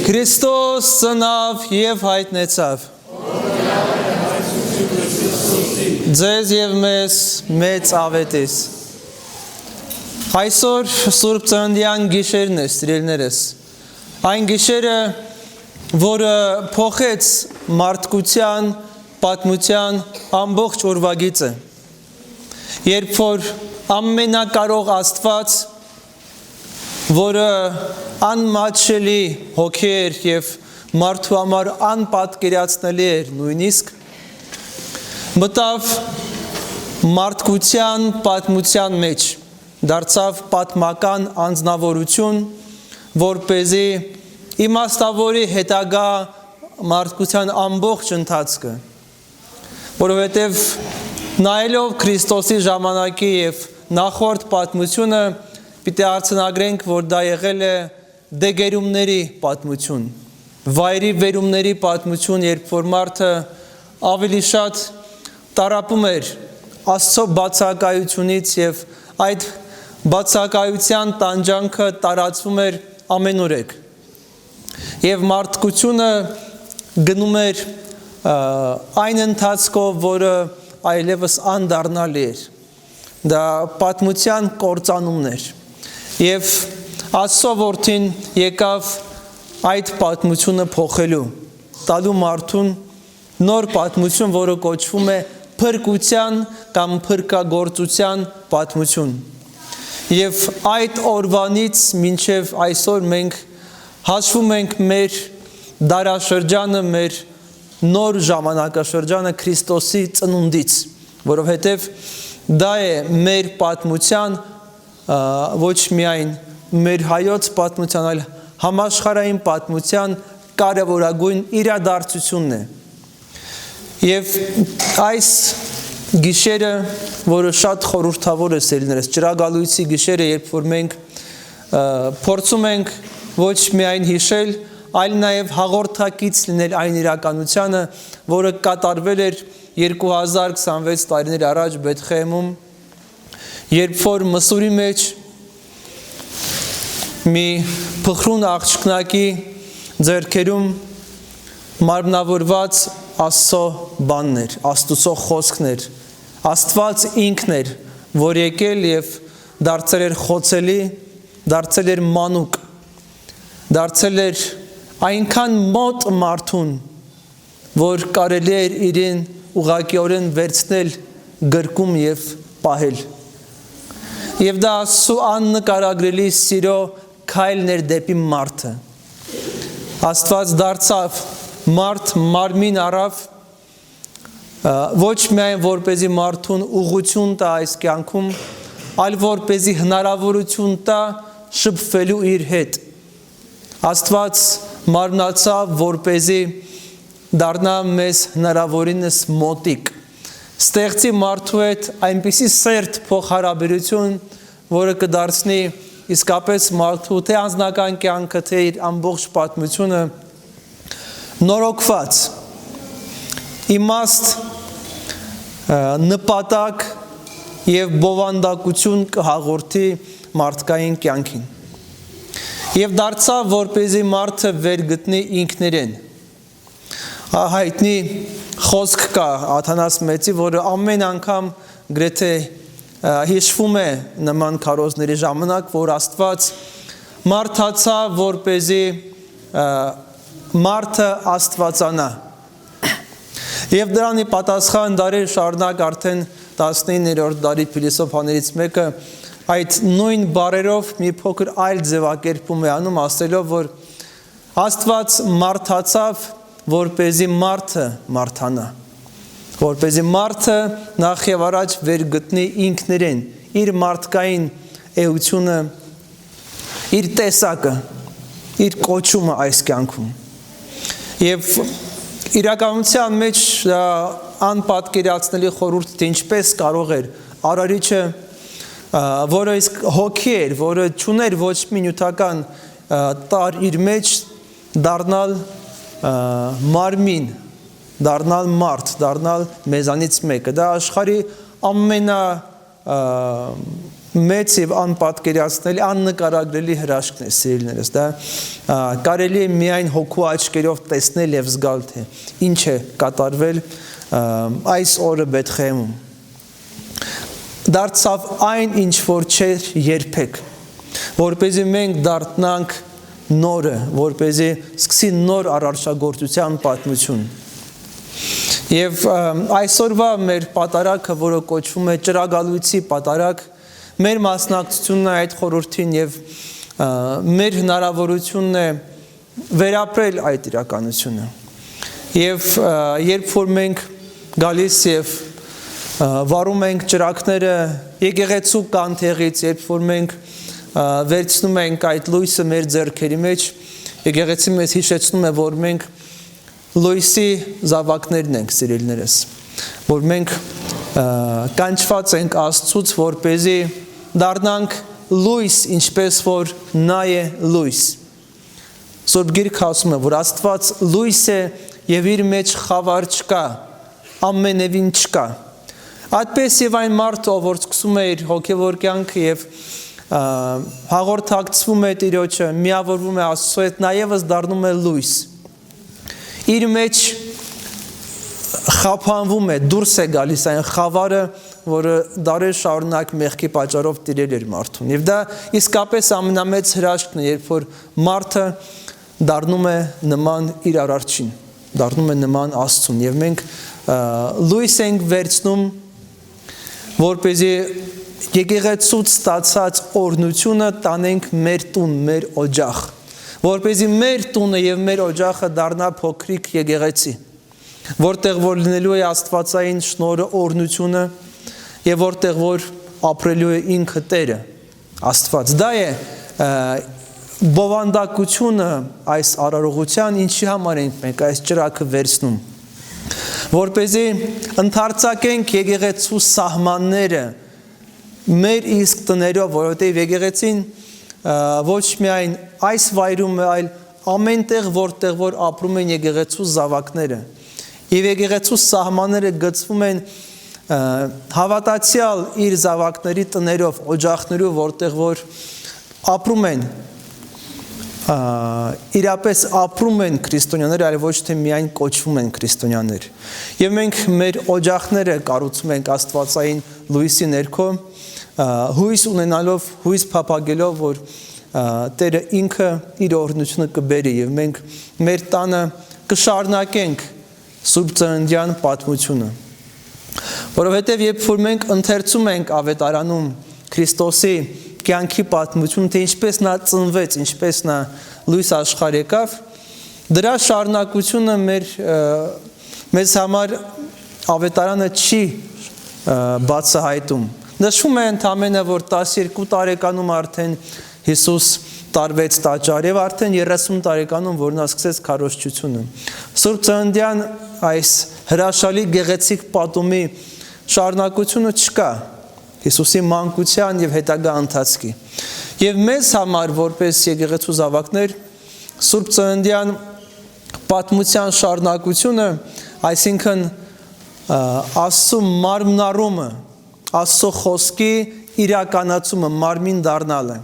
Քրիստոս ծնավ եւ հայտնեցավ։ Ձեզ եւ մեզ մեծ ավետիս։ Այսօր Սուրբ Ծննդյան գիշերն է, սիրելիներս։ Այն գիշերը, որը փոխեց մարդկության, պատմության ամբողջ օրվագիծը։ Երբ որ ամենակարող Աստված, որը անմատչելի հոգի էր եւ մարդու համար անպատկերացնելի էր նույնիսկ, մտավ մարդկության պատմության մեջ, դարձավ պատմական անձնավորություն, որպեսզի իմաստավորի հետագա մարդկության ամբողջ ընթացքը, որովհետև նայելով Քրիստոսի ժամանակի եւ նախորդ պատմությունը պիտի արձանագրենք, որ դա եղել է դեգերումների պատմություն, վայրի վերումների պատմություն, երբ որ մարդը ավելի շատ տառապում էր Աստծո բացակայությունից եւ այդ բացակայության տանջանքը տարածվում էր ամենուրեք։ Եվ մարդկությունը գնում էր այն ընթացքով, որը այլևս անդառնալի էր։ Դա պատմության կործանումն էր։ Եվ Աստծո որդին եկավ այդ պատմությունը փոխելու, տալու մարդուն նոր պատմություն, որը կոչվում է փրկության կամ փրկագործության պատմություն։ Եվ այդ օրվանից մինչև այսօր մենք հաշվում ենք մեր դարաշրջանը, մեր նոր ժամանակաշրջանը Քրիստոսի ծնունդից, որովհետև դա է մեր պատմության ոչ միայն մեր հայոց պատմության, այլ համաշխարհային պատմության կարևորագույն իրադարձությունն է։ Եվ այս գիշերը, որը շատ խորհրդավոր է սիրելիներս, ճրագալույցի գիշերը, երբ որ մենք փորձում ենք ոչ միայն հիշել, այլ նաև հաղորդակից լինել այն իրականությանը, որը կատարվել էր 2026 տարիներ առաջ Բեթխեհեմում, երբ որ Մսուրի մեջ մի փխրուն աղջկնակի ձեռքերում մարմնավորված Աստծո բանն էր, Աստծո խոսքն էր, Աստված ինքն էր, որ եկել եւ դարձել էր խոցելի, դարձել էր մանուկ, դարձել էր այնքան մոտ մարդուն, որ կարելի էր իրեն ուղղակիորեն վերցնել գրկում եւ պահել։ Եվ դա Աստծո աննկարագրելի սիրո քայլն էր դեպի մարդը։ Աստված դարձավ մարդ, մարմին առավ, ոչ միայն որպեսզի մարդուն ուղղություն տա այս կյանքում, այլ որպեսզի հնարավորություն տա շփվելու իր հետ։ Աստված մարմնացավ, որպեսզի դառնա մեզ հնարավորինս մոտիկ, ստեղծի մարդու հետ այնպիսի սերտ փոխհարաբերություն, որը կդարձնի իսկապես մարդու թե անձնական կյանքը, թե իր ամբողջ պատմությունը նորոգված, իմաստ, նպատակ եւ բովանդակություն կհաղորդի մարդկային կյանքին։ Եվ դարձավ, որպեսզի մարդը վերգտնի ինքներեն։ Հայտնի խոսք կա Աթանաս Մեծի, որը ամեն անգամ գրեթե հիշվում է նման քարոզների ժամանակ, որ Աստված մարդացա, որպեսզի մարդը աստվածանա։ Եվ դրանի պատասխան դարեր շարունակ արդեն 19-րդ դարի փիլիսոփաներից մեկը այդ նույն բառերով մի փոքր այլ ձևակերպում է անում, ասելով, որ Աստված մարդացավ, որպեսզի մարդը մարդանա, որպեսզի մարդը նախ եւ առաջ վերգտնի ինքներեն, իր մարդկային էությունը, իր տեսակը, իր կոչումը այս կյանքում։ Եվ իրականության մեջ անպատկերացնելի խորհուրդ, թե ինչպես կարող էր Արարիչը, որը իսկ հոգի էր, որը չուներ ոչ մի նյութական տար իր մեջ, դառնալ մարմին, դառնալ մարդ, դառնալ մեզանից մեկը։ Դա աշխարհի ամենա մեծ եւ անպատկերացնելի, աննկարագրելի հրաշքն է, սիրելիներս, դա կարելի է միայն հոգու աչքերով տեսնել եւ զգալ, թե ինչ է կատարվել այս օրը Բեթլեհեմում։ Դարձավ այն, ինչ որ չէր երբեք, որպեսզի մենք դառնանք նորը, որպեսզի սկսի նոր առարժագործության պատմություն։ Եվ այսօրվա մեր պատարագը, որը կոչվում է ճրագալույցի պատարագ, մեր մասնակցությունն է այդ խորհրդին եւ մեր հնարավորությունն է վերապրել այդ իրականությունը։ Եվ երբ որ մենք գալիս եւ վարում ենք ճրագները եկեղեցու կանթեղից, երբ որ մենք վերցնում ենք այդ լույսը մեր ձեռքերի մեջ, եկեղեցին մեզ հիշեցնում է, որ մենք լույսի զավակներն ենք, սիրելիներս, որ մենք կանչված ենք Աստծուց, որպեսզի դառնանք լույս, ինչպես որ նա է լույս։ Սուրբ Գիրքը ասում է, որ Աստված լույս է եւ իր մեջ խավար չկա, ամենևին չկա։ Այդպես եւ այն մարդը, ով սկսում է իր հոգեվոր կյանքը եւ հաղորդակցվում է Տիրոջը, միավորվում է Աստծո հետ, նաեւս դառնում է լույս։ Իր մեջ խափանվում է, դուրս է գալիս այն խավարը, որը դարեր շարունակ մեղքի պատճառով տիրել էր մարդուն։ Եվ դա իսկապես ամենամեծ հրաշքն է, երբ որ մարդը դառնում է նման իր արարչին, դառնում է նման Աստծուն, եւ մենք լույս ենք վերցնում, որպեսզի եկեղեցուց ստացած օրհնությունը տանենք մեր տուն, մեր օջախ, որպեսզի մեր տունը եւ մեր օջախը դառնա փոքրիկ եկեղեցի, որտեղ որ լինելու է Աստվածային շնորհը, օրհնությունը եւ որտեղ որ ապրելու է ինքը Տերը, Աստված։ Դա է բովանդակությունը այս արարողության, ինչի համար ենք մենք այս ճրագը վերցնում, որպեսզի ընդարձակենք եկեղեցու սահմանները մեր իսկ տներով, որովհետեւ եկեղեցին ոչ միայն այս վայրում է, այլ ամենտեղ, որտեղ որ ապրում են եկեղեցու զավակները։ Եվ եկեղեցու սահմանները գծվում են հավատացյալ իր զավակների տներով, օջախներով, որտեղ որ ապրում են, իրապես ապրում են քրիստոնյաներ, այլ ոչ թե միայն կոչվում են քրիստոնյաներ։ Եվ մենք մեր օջախները կառուցում ենք Աստվածային լույսի ներքո, հույս ունենալով, հույս փափագելով, որ Տերը ինքը իր օրհնությունը կբերի եւ մենք մեր տանը կշարունակենք Սուրբ Ծննդյան պատմությունը։ Որովհետեւ երբ որ մենք ընթերցում ենք Ավետարանում Քրիստոսի կյանքի պատմությունը, թե ինչպես նա ծնվեց, ինչպես նա լույս աշխարհ եկավ, դրա շարունակությունը մեզ համար Ավետարանը չի բացահայտում։ Նշվում է ընդամենը, որ 12 տարեկանում արդեն Հիսուս տարվեց տաճար եւ արդեն 30 տարեկանում, որ նա սկսեց քարոզչությունը։ Սուրբ Ծննդյան այս հրաշալի գեղեցիկ պատումի շարունակությունը չկա Հիսուսի մանկության եւ հետագա ընթացքի։ Եվ մեզ համար, որպես եկեղեցու զավակներ, Սուրբ Ծննդյան պատմության շարունակությունը, այսինքն Աստծո մարմնարումը, Աստծո խոսքի իրականացումը, մարմին դառնալը,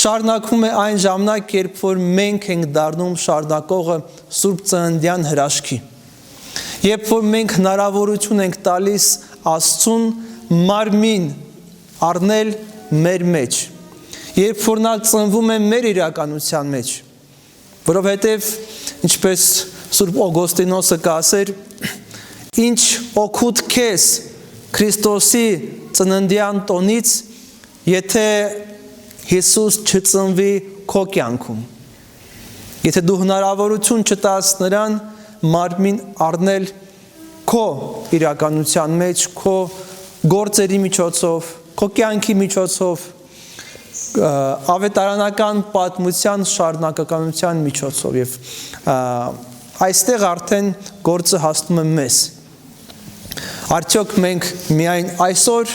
շարունակվում է այն ժամանակ, երբ որ մենք ենք դառնում շարունակողը Սուրբ Ծննդյան հրաշքի։ Երբ որ մենք հնարավորություն ենք տալիս Աստծուն մարմին առնել մեր մեջ, երբ որ նա ծնվում է մեր իրականության մեջ, որովհետև ինչպես Սուրբ Օգոստինոսը կասեր, ինչ օգուտ քեզ Քրիստոսի ծննդյան տոնից, եթե Հիսուս չծնվի քո կյանքում, եթե դու հնարավորություն չտաս նրան մարմին առնել քո իրականության մեջ, քո գործերի միջոցով, քո կյանքի միջոցով, ավետարանական պատմության շարունակականության միջոցով եւ այստեղ արդեն գործը հասնում է մեզ։ Արդյոք մենք միայն այսօր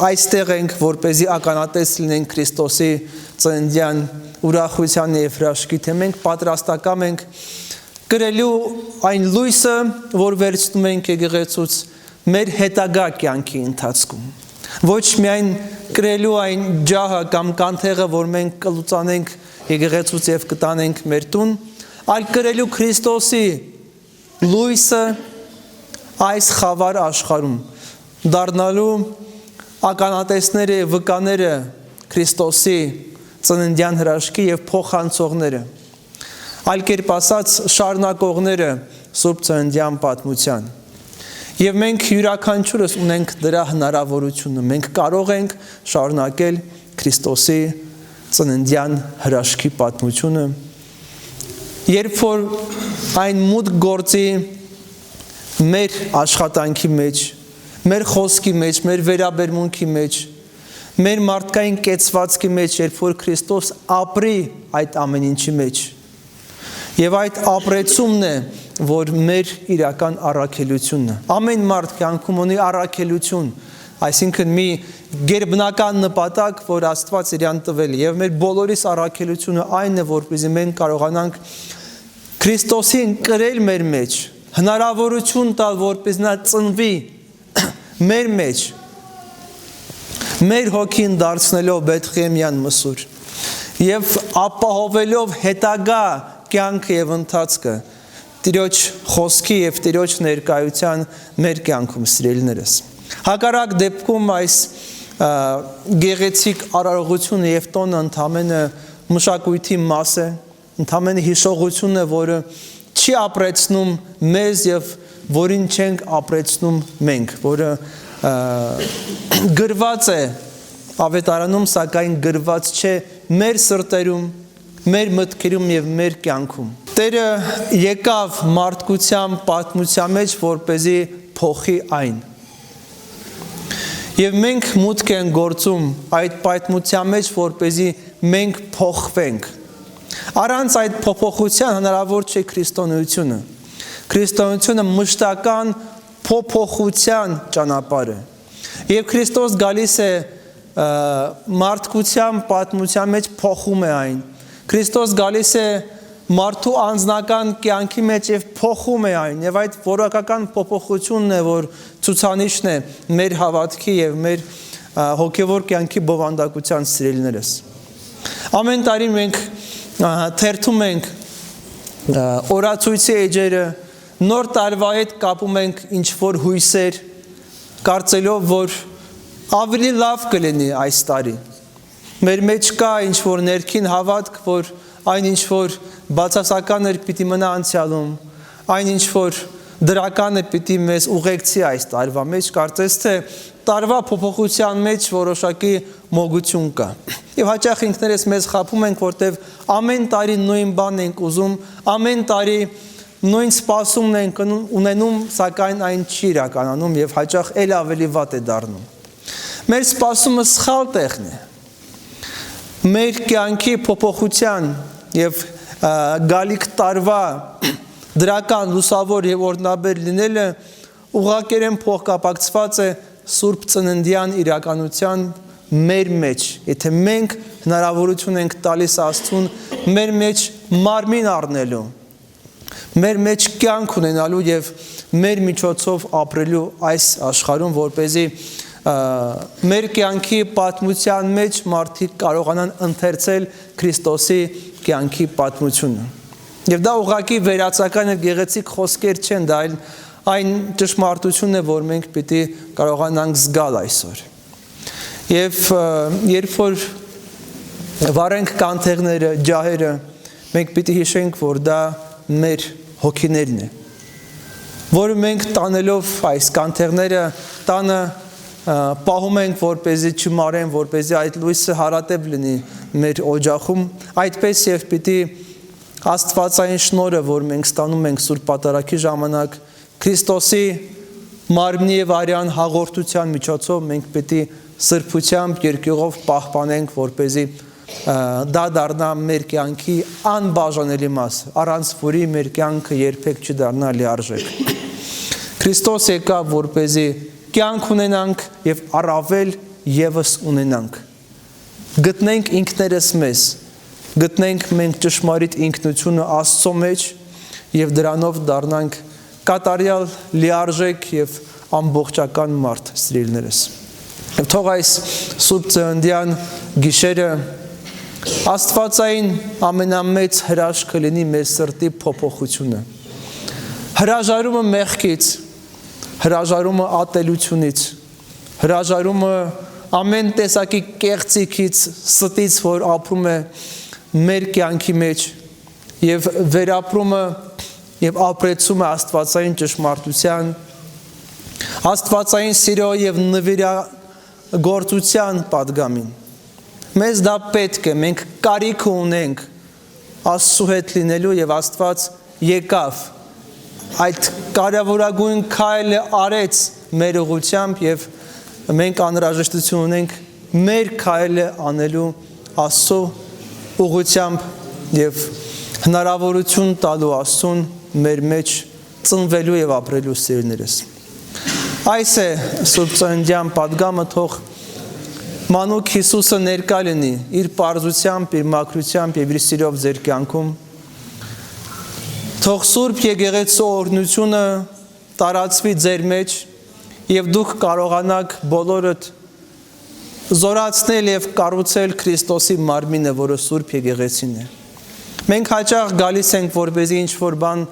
այստեղ ենք, որպեսզի ականատես լինենք Քրիստոսի ծննդյան ուրախության եւ հրաշքի, թե մենք պատրաստակամ ենք կրելու այն լույսը, որ վերցնում ենք եկեղեցուց մեր հետագա կյանքի ընթացքում։ Ոչ միայն կրելու այն ջահը կամ կանթեղը, որ մենք կլուծանենք եկեղեցուց եւ կտանենք մեր տուն, այլ կրելու Քրիստոսի լույսը այս խավար աշխարհում, դառնալու ականատեսները եւ վկաները Քրիստոսի ծննդյան հրաշքի եւ փոխանցողները, այլ կերպ ասած շարունակողները Սուրբ Ծննդյան պատմության։ Եվ մենք յուրաքանչյուրս ունենք դրա հնարավորությունը, մենք կարող ենք շարունակել Քրիստոսի ծննդյան հրաշքի պատմությունը, երբ որ այն մուտք գործի մեր աշխատանքի մեջ, մեր խոսքի մեջ, մեր վերաբերմունքի մեջ, մեր մարդկային կեցվածքի մեջ, երբ որ Քրիստոս ապրի այդ ամեն ինչի մեջ։ Եվ այդ ապրեցումն է, որ մեր իրական առաքելությունն է։ Ամեն մարդ կյանքում ունի առաքելություն, այսինքն մի գերբնական նպատակ, որ Աստված իրան տվել է, եւ մեր բոլորիս առաքելությունը այն է, որպեսզի մենք կարողանանք Քրիստոսին կրել մեր մեջ, հնարավորություն տալ, որպեսզի նա ծնվի մեր մեջ, մեր հոգին դարձնելով Բեթղեմյան մսուր եւ ապահովելով հետագա կյանքը եւ ընթացքը Տիրոջ խոսքի եւ Տիրոջ ներկայության մեր կյանքում սիրելիներս։ Հակառակ դեպքում այս գեղեցիկ արարողությունը եւ տոնը ընդամենը մշակույթի մաս է, ընդամենը հիշողություն է, որը չի ապրեցնում մեզ եւ որին չենք ապրեցնում մենք, որը գրված է ավետարանում, սակայն գրված չէ մեր սրտերում, մեր մտքերում եւ մեր կյանքում։ Տերը եկավ մարդկության պատմության մեջ, որպեսզի փոխի այն։ Եվ մենք մուտք ենք գործում այդ պատմության մեջ, որպեսզի մենք փոխվենք։ Առանց այդ փոփոխության հնարավոր չէ քրիստոնեությունը։ Քրիստոնեությունը մշտական փոփոխության ճանապարհ է։ Եվ Քրիստոս գալիս է մարդկության պատմության մեջ փոխում է այն։ Քրիստոս գալիս է մարդու անձնական կյանքի մեջ եւ փոխում է այն, եւ այդ որակական փոփոխությունն է, որ ցուցանիշն է մեր հավատքի եւ մեր հոգեվոր կյանքի բովանդակության սիրելիներս։ Ամեն տարի մենք թերթում ենք օրացույցի էջերը, նոր տարվա հետ կապում ենք ինչ-որ հույսեր, կարծելով, որ ավելի լավ կլինի այս տարի։ Մեր մեջ կա ինչ-որ ներքին հավատք, որ այն ինչ-որ բացասական էր պիտի մնա անցյալում, այն ինչ-որ դրականը պիտի մեզ ուղեկցի այս տարվա մեջ, կարծես թե տարվա փոփոխության մեջ որոշակի մոգություն կա։ Եվ հաճախ ինքներս մեզ խաբում ենք, որտեվ ամեն տարի նույն բանն ենք ուզում, ամեն տարի նույն սպասումն ենք ունենում, սակայն այն չի իրականանում եւ հաճախ էլ ավելի վատ է դառնում։ Մեր սպասումը սխալ տեղն է։ Մեր կյանքի փոփոխության եւ գալիք տարվա դրական լուսավոր եւ օրդնաբեր լինելը ուղղակերեն փոխկապակցված է Սուրբ Ծննդյան իրականության մեր մեջ։ Եթե մենք հնարավորություն ենք տալիս Աստծուն մեր մեջ մարմին առնելու, մեր մեջ կյանք ունենալու եւ մեր միջոցով ապրելու այս աշխարհում, որպեսզի մեր կյանքի պատմության մեջ մարդիկ կարողանան ընթերցել Քրիստոսի կյանքի պատմությունը։ Եվ դա ուղղակի վերացական եւ գեղեցիկ խոսքեր չեն, դա այն ճշմարտությունն է, որ մենք պիտի կարողանանք զգալ այսօր։ Եվ երբ որ վառենք կանթեղները, ջահերը, մենք պիտի հիշենք, որ դա մեր հոգիներն է, որը մենք տանելով այս կանթեղները տանը պահում ենք, որպեսզի չմարեն, որպեսզի այդ լույսը հարատև լինի մեր օջախում, այդպես եւ պիտի Աստվածային շնորհը, որ մենք ստանում ենք Սուրբ Պատարագի ժամանակ, Քրիստոսի մարմնի եւ արյան հաղորդության միջոցով մենք պիտի սրբությամբ, երկյուղով պահպանենք, որպեսզի դա դառնա մեր կյանքի անբաժանելի մաս, առանց որի մեր կյանքը երբեք չդառնա լիարժեք։ Քրիստոս եկավ, որպեսզի կյանք ունենանք եւ առավել եւս ունենանք։ Գտնենք ինքներս մեզ, գտնենք մենք ճշմարիտ ինքնությունը Աստծո մեջ եւ դրանով դառնանք կատարյալ լիարժեք եւ ամբողջական մարդ, սիրելիներս։ Եվ թող այս Սուրբ Ծննդյան գիշերը Աստվածային ամենամեծ հրաշքը լինի մեր սրտի փոփոխությունը, հրաժարումը մեղքից, հրաժարումը ատելությունից, հրաժարումը ամեն տեսակի կեղծիքից, ստից, որ ապրում է մեր կյանքի մեջ եւ վերապրումը եւ ապրեցումը աստվածային ճշմարտության, աստվածային սիրո եւ նվիրագործության պատգամին։ Մեզ դա պետք է, մենք կարիք ունենք Աստծու հետ լինելու եւ Աստված եկավ այդ կարևորագույն քայլը արեց մեր ուղղությամբ եւ մենք անհրաժեշտություն ունենք մեր քայլը անելու Աստծո ուղղությամբ եւ հնարավորություն տալու Աստծուն մեր մեջ ծնվելու եւ ապրելու սիրներս։ Այս է Սուրբ Ծննդյան պատգամը, թող Մանուկ Հիսուսը ներկա լինի իր պարզությամբ, իր մաքրությամբ եւ իր սիրով ձեր կյանքում։ Թող Սուրբ Եկեղեցու օրհնությունը տարածվի ձեր մեջ եւ դուք կարողանաք բոլորդ զորացնել եւ կառուցել Քրիստոսի մարմինը, որը Սուրբ Եկեղեցին է։ Մենք հաճախ գալիս ենք, որպեսզի ինչ-որ բան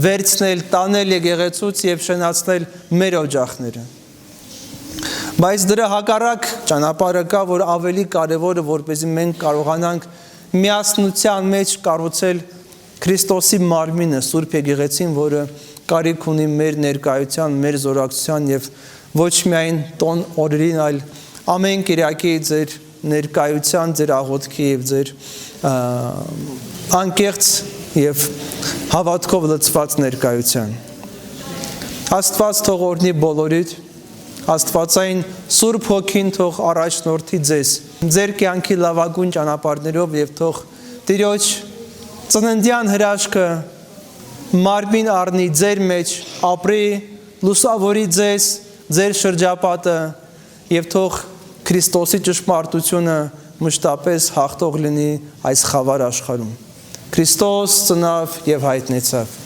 վերցնել, տանել եկեղեցուց եւ շնացնել մեր օջախները։ Բայց դրա հակառակ ճանապարհը կա, որ ավելի կարևորը, որպեսզի մենք կարողանանք միասնության մեջ կառուցել Քրիստոսի մարմինը, Սուրբ Եկեղեցին, որը կարիք ունի մեր ներկայության, մեր զորակցության եւ ոչ միայն տոն օրերին, այլ ամեն կիրակի ձեր ներկայության, ձեր աղոթքի եւ ձեր անկեղծ եւ հավատքով լցված ներկայության։ Աստված թող օրհնի բոլորիդ, Աստվածային Սուրբ Հոգին թող առաջնորդի ձեզ ձեր կյանքի լավագույն ճանապարհներով եւ թող Տիրոջ ծննդյան հրաշքը մարմին առնի ձեր մեջ, ապրի, լուսավորի ձեզ, ձեր շրջապատը եւ թող Քրիստոսի ճշմարտությունը մշտապես հաղթող լինի այս խավար աշխարհում։ Քրիստոս ծնավ եւ հայտնեցավ։